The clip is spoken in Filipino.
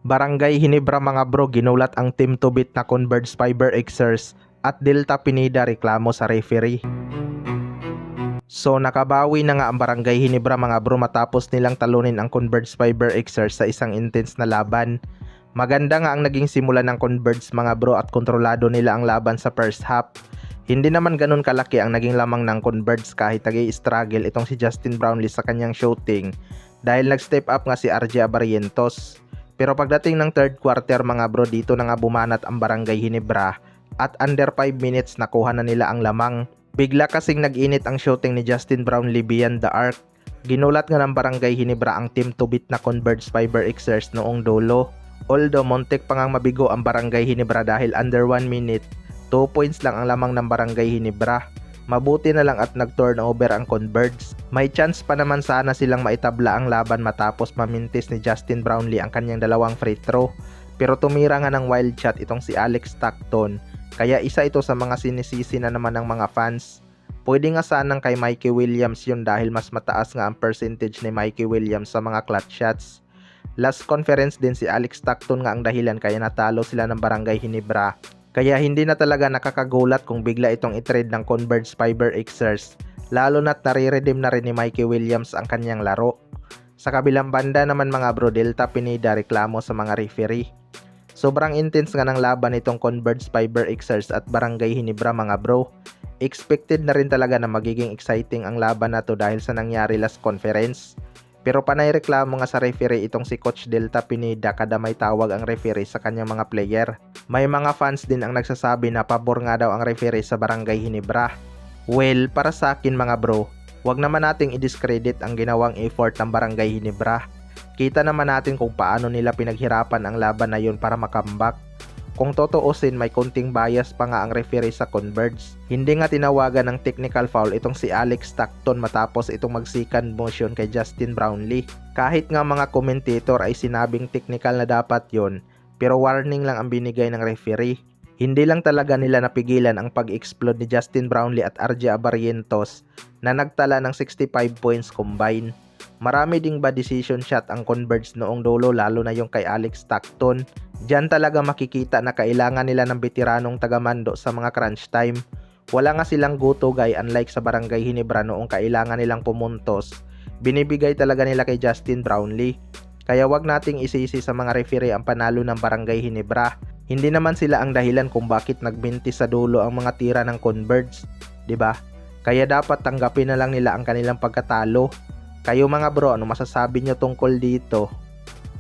Barangay Hinebra mga bro, ginulat ang team to beat na Converge Fiber Xers at Delta Pineda reklamo sa referee. So nakabawi na nga ang Barangay Hinebra mga bro matapos nilang talunin ang Converge Fiber Xers sa isang intense na laban. Maganda nga ang naging simula ng Converge mga bro at kontrolado nila ang laban sa first half. Hindi naman ganun kalaki ang naging lamang ng Converge kahit nag-i-struggle itong si Justin Brownlee sa kanyang shooting dahil nag-step up nga si RJ Abarientos. Pero pagdating ng third quarter mga bro, dito na nga bumanat ang Barangay Hinebra at under 5 minutes nakuha na nila ang lamang. Bigla kasing nag-init ang shooting ni Justin Brownlee beyond the arc. Ginulat nga ng Barangay Hinebra ang team to beat na Converge Fiber Xers noong dulo. Although montek pa ngang mabigo ang Barangay Hinebra dahil under 1 minute, 2 points lang ang lamang ng Barangay Hinebra. Mabuti na lang at nag-turnover ang Converge. May chance pa naman sana silang maitabla ang laban matapos mamintis ni Justin Brownlee ang kanyang dalawang free throw. Pero tumira nga ng wild shot itong si Alex Stockton. Kaya isa ito sa mga sinisisi na naman ng mga fans. Pwede nga sanang kay Mikey Williams yun dahil mas mataas nga ang percentage ni Mikey Williams sa mga clutch shots. Last conference din si Alex Stockton nga ang dahilan kaya natalo sila ng Barangay Hinebra. Kaya hindi na talaga nakakagulat kung bigla itong itrade ng Converge Fiber Xers, lalo na't nare-redeem na rin ni Mikey Williams ang kanyang laro. Sa kabilang banda naman mga bro, Delta Pineda reklamo sa mga referee. Sobrang intense nga ng laban itong Converge Fiber Xers at Barangay Hinebra mga bro. Expected na rin talaga na magiging exciting ang laban na to dahil sa nangyari last conference. Pero panay reklamo nga sa referee itong si Coach Delta Pineda kada may tawag ang referee sa kanyang mga player. May mga fans din ang nagsasabi na pabor nga daw ang referee sa Barangay Hinebra. Well, para sa akin mga bro, wag naman nating i-discredit ang ginawang effort ng Barangay Hinebra. Kita naman natin kung paano nila pinaghirapan ang laban na yun para makambak. Kung totoosin, may konting bias pa nga ang referee sa Converge. Hindi nga tinawagan ng technical foul itong si Alex Stockton matapos itong mag-second motion kay Justin Brownlee. Kahit nga mga commentator ay sinabing technical na dapat yon, pero warning lang ang binigay ng referee. Hindi lang talaga nila napigilan ang pag-explode ni Justin Brownlee at RJ Abarientos na nagtala ng 65 points combined. Marami ding bad decision shot ang Converge noong dulo lalo na yung kay Alex Stockton. Diyan talaga makikita na kailangan nila ng veteranong tagamando sa mga crunch time. Wala nga silang go-to-guy unlike sa Barangay Hinebra noong kailangan nilang pumuntos. Binibigay talaga nila kay Justin Brownlee. Kaya wag nating isisi sa mga referee ang panalo ng Barangay Hinebra. Hindi naman sila ang dahilan kung bakit nagbinti sa dulo ang mga tira ng Converge, 'di ba? Kaya dapat tanggapin na lang nila ang kanilang pagkatalo. Kayo mga bro, ano masasabi nyo tungkol dito?